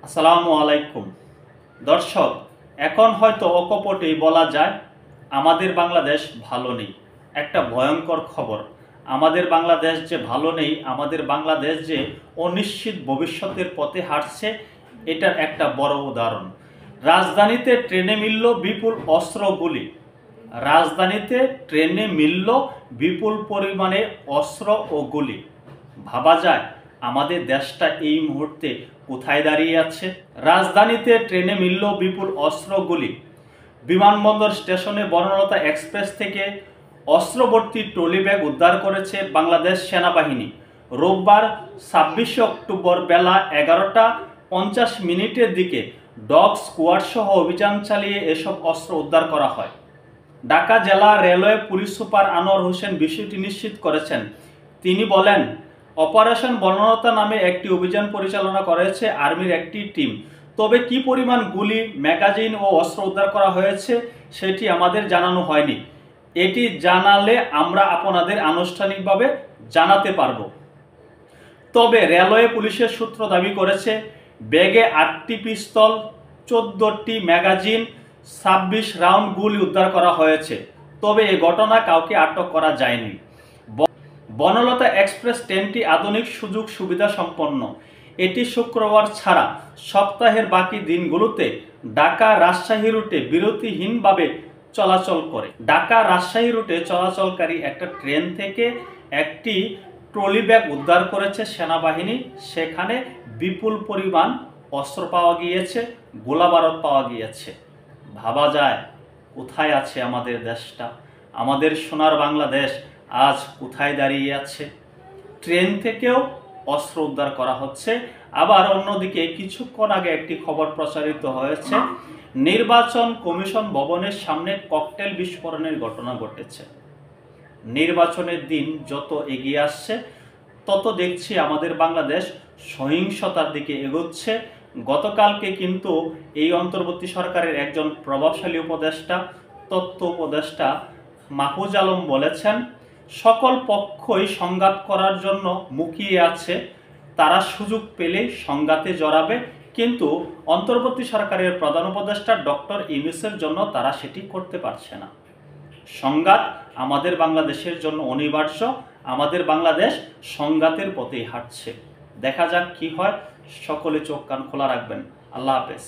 আসসালামু আলাইকুম দর্শক, এখন হয়তো অকপটেই বলা যায় আমাদের বাংলাদেশ ভালো নেই। একটা ভয়ঙ্কর খবর, আমাদের বাংলাদেশ যে ভালো নেই, আমাদের বাংলাদেশ যে অনিশ্চিত ভবিষ্যতের পথে হাঁটছে, এটার একটা বড় উদাহরণ। রাজধানীতে ট্রেনে মিলল বিপুল অস্ত্রগুলি, রাজধানীতে ট্রেনে মিলল বিপুল পরিমাণে অস্ত্র ও গুলি। ভাবা যায় আমাদের দেশটা এই মুহূর্তে কোথায় দাঁড়িয়ে আছে। রাজধানীতে ট্রেনে মিলল বিপুল অস্ত্রগুলি। বিমানবন্দর স্টেশনে বনলতা এক্সপ্রেস থেকে অস্ত্রভর্তি ট্রলি ব্যাগ উদ্ধার করেছে বাংলাদেশ সেনাবাহিনী। রোববার 26 অক্টোবর বেলা 11:50 দিকে ডগ স্কোয়াড সহ অভিযান চালিয়ে এসব অস্ত্র উদ্ধার করা হয়। ঢাকা জেলা railway police super Anwar Hossain বিষয়টি নিশ্চিত করেছেন। তিনি বলেন, অপারেশন বনলতা নামে একটি অভিযান পরিচালনা করেছে আর্মির একটি টিম। তবে কি পরিমাণ গুলি, ম্যাগাজিন ও অস্ত্র উদ্ধার করা হয়েছে সেটি আমাদের জানানো হয়নি। এটি জানালে আমরা আপনাদের আনুষ্ঠানিকভাবে জানাতে পারব। তবে রেলওয়ে পুলিশের সূত্র দাবি করেছে ব্যাগে 8টি পিস্তল, 14টি ম্যাগাজিন, 26 রাউন্ড গুলি উদ্ধার করা হয়েছে। তবে এই ঘটনা কাউকে আটক করা যায়নি। বনলতা এক্সপ্রেস ট্রেনটি আধুনিক সুযোগ সুবিধা সম্পন্ন। এটি শুক্রবার ছাড়া সপ্তাহের বাকি দিনগুলোতে ঢাকা রাজশাহী রুটে বিরতিহীনভাবে চলাচল করে। ঢাকা রাজশাহী রুটে চলাচলকারী একটা ট্রেন থেকে একটি ট্রলি ব্যাগ উদ্ধার করেছে সেনাবাহিনী। সেখানে বিপুল পরিমাণ অস্ত্র পাওয়া গিয়েছে, গোলাবারুদ পাওয়া গিয়েছে। ভাবা যায় কোথায় আছে আমাদের দেশটা, আমাদের সোনার বাংলাদেশ আজ কোথায় দাঁড়িয়ে আছে। ট্রেন থেকেও অস্ত্র উদ্ধার করা হচ্ছে। আবার অন্যদিকে কিছুক্ষণ আগে একটি খবর প্রচারিত হয়েছে, নির্বাচন কমিশন ভবনের সামনে ককটেল বিস্ফোরণের ঘটনা ঘটেছে। নির্বাচনের দিন যত এগিয়ে আসছে তত দেখছি আমাদের বাংলাদেশ সহিংসতার দিকে এগোচ্ছে। গতকালকে কিন্তু এই অন্তর্বর্তী সরকারের একজন প্রভাবশালী উপদেষ্টা, তথ্য উপদেষ্টা মাহফুজ আলম বলেছেন, সকল পক্ষই সংঘাত করার জন্য মুখিয়ে আছে, তারা সুযোগ পেলেই সংঘাতে জড়াবে, কিন্তু অন্তর্বর্তী সরকারের প্রধান উপদেষ্টা ডক্টর ইউনূসের জন্য তারা সেটি করতে পারছে না। সংঘাত আমাদের বাংলাদেশের জন্য অনিবার্য। আমাদের বাংলাদেশ সংঘাতের পথেই হাঁটছে। দেখা যাক কি হয়। সকলে চোখ কান খোলা রাখবেন। আল্লাহ হাফেজ।